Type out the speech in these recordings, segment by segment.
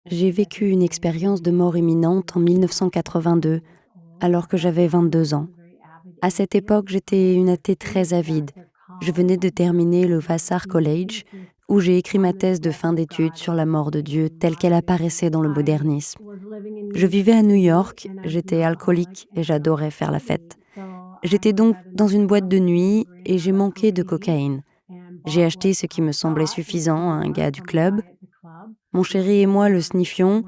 J'ai vécu une expérience de mort imminente en 1982, alors que j'avais 22 ans. À cette époque, j'étais une athée très avide. Je venais de terminer le Vassar College, où j'ai écrit ma thèse de fin d'études sur la mort de Dieu telle qu'elle apparaissait dans le modernisme. Je vivais à New York, j'étais alcoolique et j'adorais faire la fête. J'étais donc dans une boîte de nuit et j'ai manqué de cocaïne. J'ai acheté ce qui me semblait suffisant à un gars du club. Mon chéri et moi le sniffions,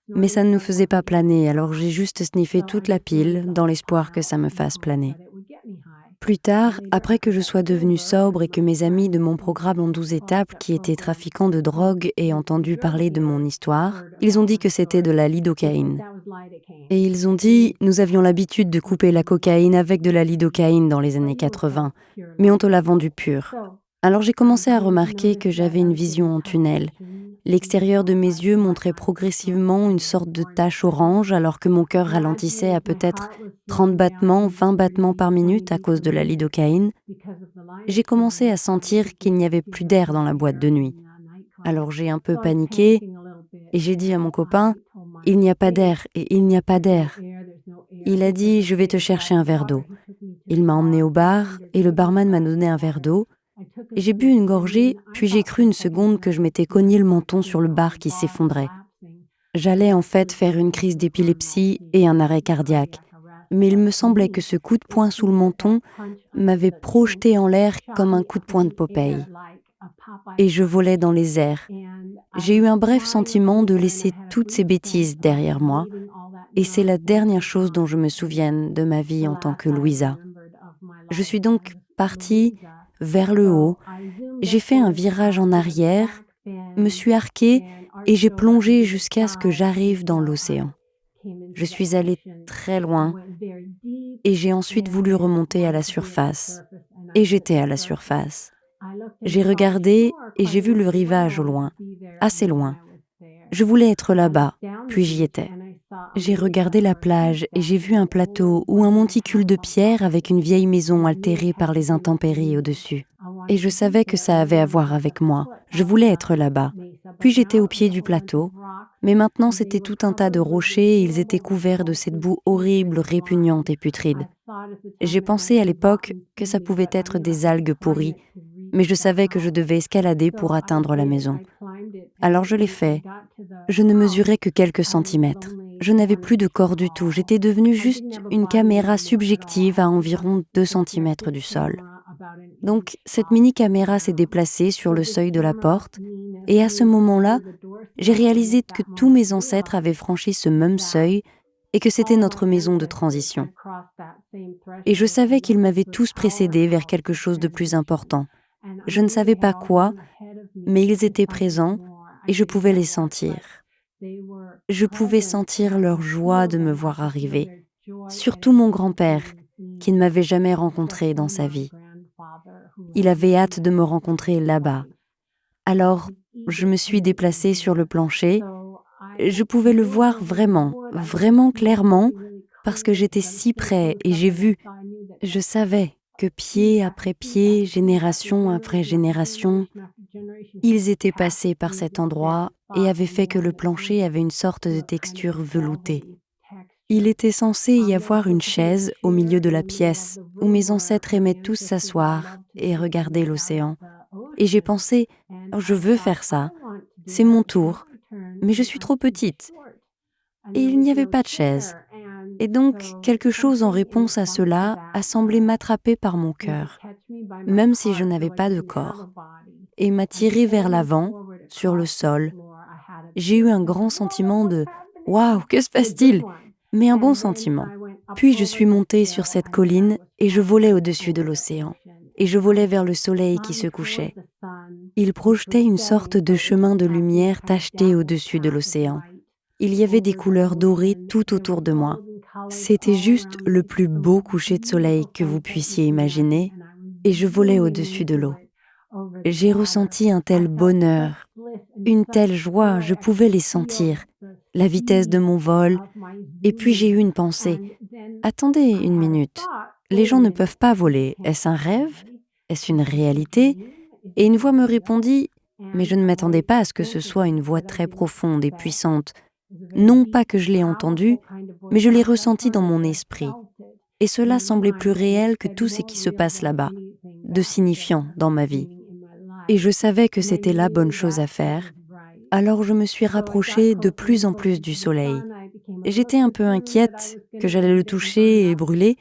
mais ça ne nous faisait pas planer, alors j'ai juste sniffé toute la pile dans l'espoir que ça me fasse planer. Plus tard, après que je sois devenue sobre et que mes amis de mon programme en 12 étapes qui étaient trafiquants de drogue aient entendu parler de mon histoire, ils ont dit que c'était de la lidocaïne. Et ils ont dit, nous avions l'habitude de couper la cocaïne avec de la lidocaïne dans les années 80, mais on te l'a vendue pure. Alors j'ai commencé à remarquer que j'avais une vision en tunnel. L'extérieur de mes yeux montrait progressivement une sorte de tache orange alors que mon cœur ralentissait à peut-être 30 battements, 20 battements par minute à cause de la lidocaïne. J'ai commencé à sentir qu'il n'y avait plus d'air dans la boîte de nuit. Alors j'ai un peu paniqué et j'ai dit à mon copain, « Il n'y a pas d'air et il n'y a pas d'air ». Il a dit, « Je vais te chercher un verre d'eau ». Il m'a emmené au bar et le barman m'a donné un verre d'eau. Et j'ai bu une gorgée, puis j'ai cru une seconde que je m'étais cogné le menton sur le bar qui s'effondrait. J'allais en fait faire une crise d'épilepsie et un arrêt cardiaque. Mais il me semblait que ce coup de poing sous le menton m'avait projeté en l'air comme un coup de poing de Popeye. Et je volais dans les airs. J'ai eu un bref sentiment de laisser toutes ces bêtises derrière moi. Et c'est la dernière chose dont je me souvienne de ma vie en tant que Louisa. Je suis donc partie vers le haut. J'ai fait un virage en arrière, me suis arquée et j'ai plongé jusqu'à ce que j'arrive dans l'océan. Je suis allée très loin et j'ai ensuite voulu remonter à la surface. Et j'étais à la surface. J'ai regardé et j'ai vu le rivage au loin, assez loin. Je voulais être là-bas, puis j'y étais. J'ai regardé la plage et j'ai vu un plateau ou un monticule de pierre avec une vieille maison altérée par les intempéries au-dessus. Et je savais que ça avait à voir avec moi. Je voulais être là-bas. Puis j'étais au pied du plateau. Mais maintenant, c'était tout un tas de rochers et ils étaient couverts de cette boue horrible, répugnante et putride. J'ai pensé à l'époque que ça pouvait être des algues pourries, mais je savais que je devais escalader pour atteindre la maison. Alors je l'ai fait. Je ne mesurais que quelques centimètres. Je n'avais plus de corps du tout. J'étais devenue juste une caméra subjective à environ 2 centimètres du sol. Donc, cette mini-caméra s'est déplacée sur le seuil de la porte, et à ce moment-là, j'ai réalisé que tous mes ancêtres avaient franchi ce même seuil et que c'était notre maison de transition. Et je savais qu'ils m'avaient tous précédé vers quelque chose de plus important. Je ne savais pas quoi, mais ils étaient présents et je pouvais les sentir. Je pouvais sentir leur joie de me voir arriver, surtout mon grand-père, qui ne m'avait jamais rencontré dans sa vie. Il avait hâte de me rencontrer là-bas. Alors, je me suis déplacée sur le plancher. Je pouvais le voir vraiment, vraiment clairement, parce que j'étais si près et j'ai vu. Je savais que pied après pied, génération après génération, ils étaient passés par cet endroit et avaient fait que le plancher avait une sorte de texture veloutée. Il était censé y avoir une chaise au milieu de la pièce où mes ancêtres aimaient tous s'asseoir et regarder l'océan. Et j'ai pensé, oh, je veux faire ça, c'est mon tour, mais je suis trop petite. Et il n'y avait pas de chaise. Et donc, quelque chose en réponse à cela a semblé m'attraper par mon cœur, même si je n'avais pas de corps, et m'a tiré vers l'avant, sur le sol. J'ai eu un grand sentiment de « Waouh, que se passe-t-il ?» mais un bon sentiment. Puis je suis montée sur cette colline et je volais au-dessus de l'océan. Et je volais vers le soleil qui se couchait. Il projetait une sorte de chemin de lumière tacheté au-dessus de l'océan. Il y avait des couleurs dorées tout autour de moi. C'était juste le plus beau coucher de soleil que vous puissiez imaginer, et je volais au-dessus de l'eau. J'ai ressenti un tel bonheur, une telle joie, je pouvais les sentir, la vitesse de mon vol, et puis j'ai eu une pensée. Attendez une minute, les gens ne peuvent pas voler, est-ce un rêve? Est-ce une réalité? Et une voix me répondit, mais je ne m'attendais pas à ce que ce soit une voix très profonde et puissante. Non pas que je l'ai entendue, mais je l'ai ressentie dans mon esprit. Et cela semblait plus réel que tout ce qui se passe là-bas, de signifiant dans ma vie. Et je savais que c'était la bonne chose à faire, alors je me suis rapprochée de plus en plus du soleil. Et j'étais un peu inquiète que j'allais le toucher et brûler,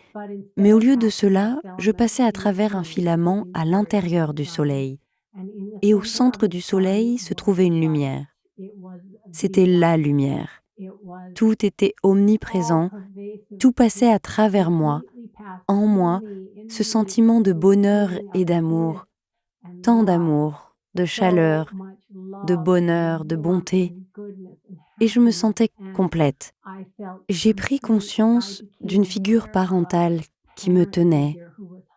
mais au lieu de cela, je passais à travers un filament à l'intérieur du soleil. Et au centre du soleil se trouvait une lumière. C'était la lumière. Tout était omniprésent, tout passait à travers moi, en moi, ce sentiment de bonheur et d'amour, tant d'amour, de chaleur, de bonheur, de bonté, et je me sentais complète. J'ai pris conscience d'une figure parentale qui me tenait,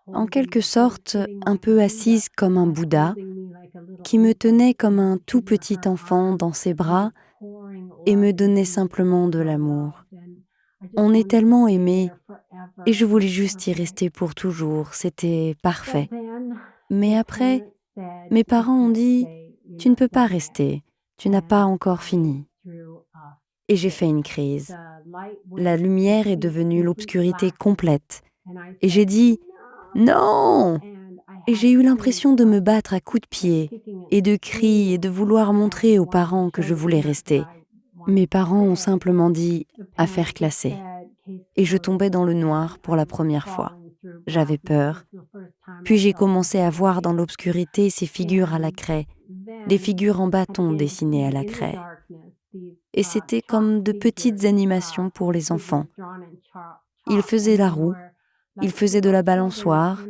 en quelque sorte un peu assise comme un Bouddha, qui me tenait comme un tout petit enfant dans ses bras et me donnait simplement de l'amour. On est tellement aimé et je voulais juste y rester pour toujours, c'était parfait. Mais après, mes parents ont dit « Tu ne peux pas rester, tu n'as pas encore fini ». Et j'ai fait une crise. La lumière est devenue l'obscurité complète. Et j'ai dit « Non !» Et j'ai eu l'impression de me battre à coups de pied et de cris et de vouloir montrer aux parents que je voulais rester. Mes parents ont simplement dit « affaire classée ». Et je tombais dans le noir pour la première fois. J'avais peur. Puis j'ai commencé à voir dans l'obscurité ces figures à la craie, des figures en bâton dessinées à la craie. Et c'était comme de petites animations pour les enfants. Ils faisaient la roue, ils faisaient de la balançoire,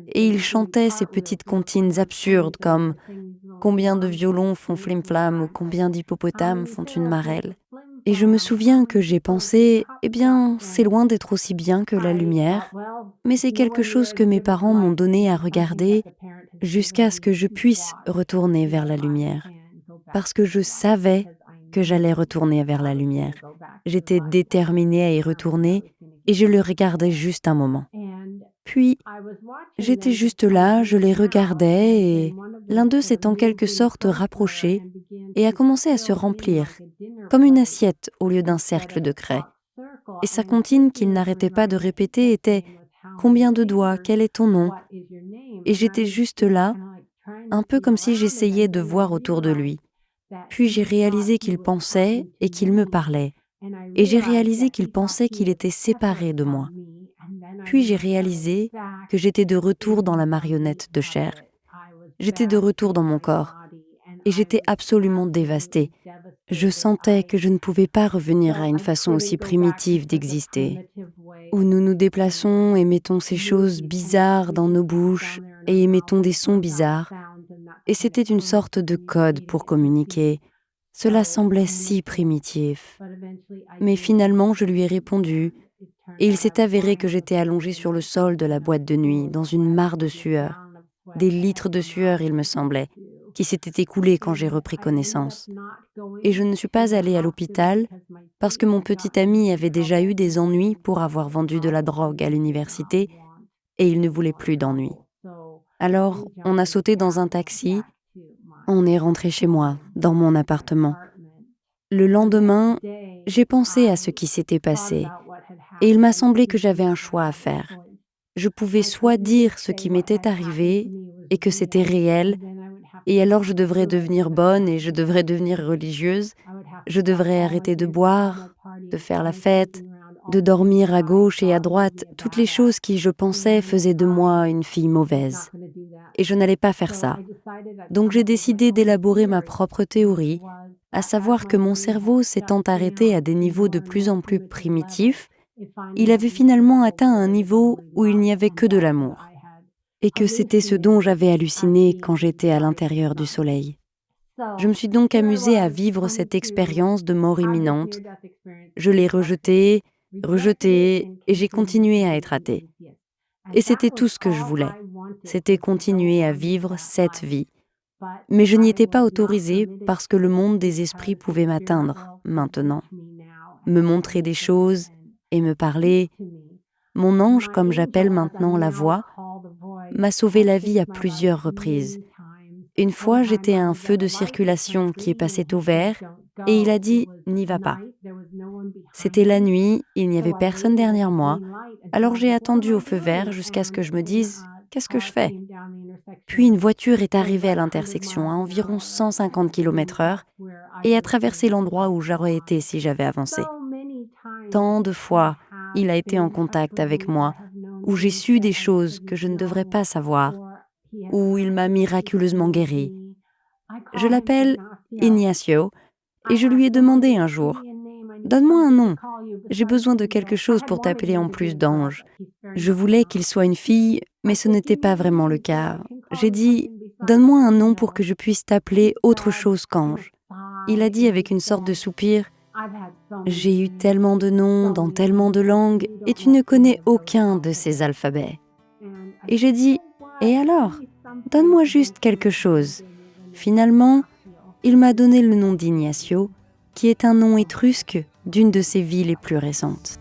et ils chantaient ces petites comptines absurdes comme « Combien de violons font flim-flam » ou « Combien d'hippopotames font une marelle ?» Et je me souviens que j'ai pensé « Eh bien, c'est loin d'être aussi bien que la lumière, mais c'est quelque chose que mes parents m'ont donné à regarder jusqu'à ce que je puisse retourner vers la lumière. » Parce que je savais que j'allais retourner vers la lumière. J'étais déterminée à y retourner et je le regardais juste un moment. Puis, j'étais juste là, je les regardais et l'un d'eux s'est en quelque sorte rapproché et a commencé à se remplir, comme une assiette au lieu d'un cercle de craie. Et sa comptine qu'il n'arrêtait pas de répéter était « Combien de doigts? Quel est ton nom ?» Et j'étais juste là, un peu comme si j'essayais de voir autour de lui. Puis j'ai réalisé qu'il pensait et qu'il me parlait. Et j'ai réalisé qu'il pensait qu'il était séparé de moi. Puis j'ai réalisé que j'étais de retour dans la marionnette de chair. J'étais de retour dans mon corps. Et j'étais absolument dévastée. Je sentais que je ne pouvais pas revenir à une façon aussi primitive d'exister, où nous nous déplaçons et mettons ces choses bizarres dans nos bouches et émettons des sons bizarres. Et c'était une sorte de code pour communiquer. Cela semblait si primitif. Mais finalement, je lui ai répondu, et il s'est avéré que j'étais allongée sur le sol de la boîte de nuit, dans une mare de sueur. Des litres de sueur, il me semblait, qui s'étaient écoulés quand j'ai repris connaissance. Et je ne suis pas allée à l'hôpital parce que mon petit ami avait déjà eu des ennuis pour avoir vendu de la drogue à l'université et il ne voulait plus d'ennuis. Alors, on a sauté dans un taxi, on est rentré chez moi, dans mon appartement. Le lendemain, j'ai pensé à ce qui s'était passé et il m'a semblé que j'avais un choix à faire. Je pouvais soit dire ce qui m'était arrivé et que c'était réel, et alors je devrais devenir bonne et je devrais devenir religieuse, je devrais arrêter de boire, de faire la fête, de dormir à gauche et à droite, toutes les choses qui, je pensais, faisaient de moi une fille mauvaise. Et je n'allais pas faire ça. Donc j'ai décidé d'élaborer ma propre théorie, à savoir que mon cerveau s'étant arrêté à des niveaux de plus en plus primitifs, il avait finalement atteint un niveau où il n'y avait que de l'amour. Et que c'était ce dont j'avais halluciné quand j'étais à l'intérieur du soleil. Je me suis donc amusée à vivre cette expérience de mort imminente. Je l'ai rejetée, et j'ai continué à être athée. Et c'était tout ce que je voulais. C'était continuer à vivre cette vie. Mais je n'y étais pas autorisée parce que le monde des esprits pouvait m'atteindre maintenant, me montrer des choses et me parler. Mon ange, comme j'appelle maintenant la voix, m'a sauvé la vie à plusieurs reprises. Une fois, j'étais à un feu de circulation qui est passé au vert et il a dit « N'y va pas ». C'était la nuit, il n'y avait personne derrière moi, alors j'ai attendu au feu vert jusqu'à ce que je me dise « Qu'est-ce que je fais ?» Puis une voiture est arrivée à l'intersection à environ 150 km/h et a traversé l'endroit où j'aurais été si j'avais avancé. Tant de fois, il a été en contact avec moi, où j'ai su des choses que je ne devrais pas savoir, où il m'a miraculeusement guéri. Je l'appelle Ignacio et je lui ai demandé un jour « Donne-moi un nom, j'ai besoin de quelque chose pour t'appeler en plus d'ange. » Je voulais qu'il soit une fille, mais ce n'était pas vraiment le cas. J'ai dit « Donne-moi un nom pour que je puisse t'appeler autre chose qu'ange. » Il a dit avec une sorte de soupir « J'ai eu tellement de noms dans tellement de langues et tu ne connais aucun de ces alphabets. » Et j'ai dit « Et alors ? Donne-moi juste quelque chose. » Finalement, il m'a donné le nom d'Ignacio, qui est un nom étrusque d'une de ses vies les plus récentes.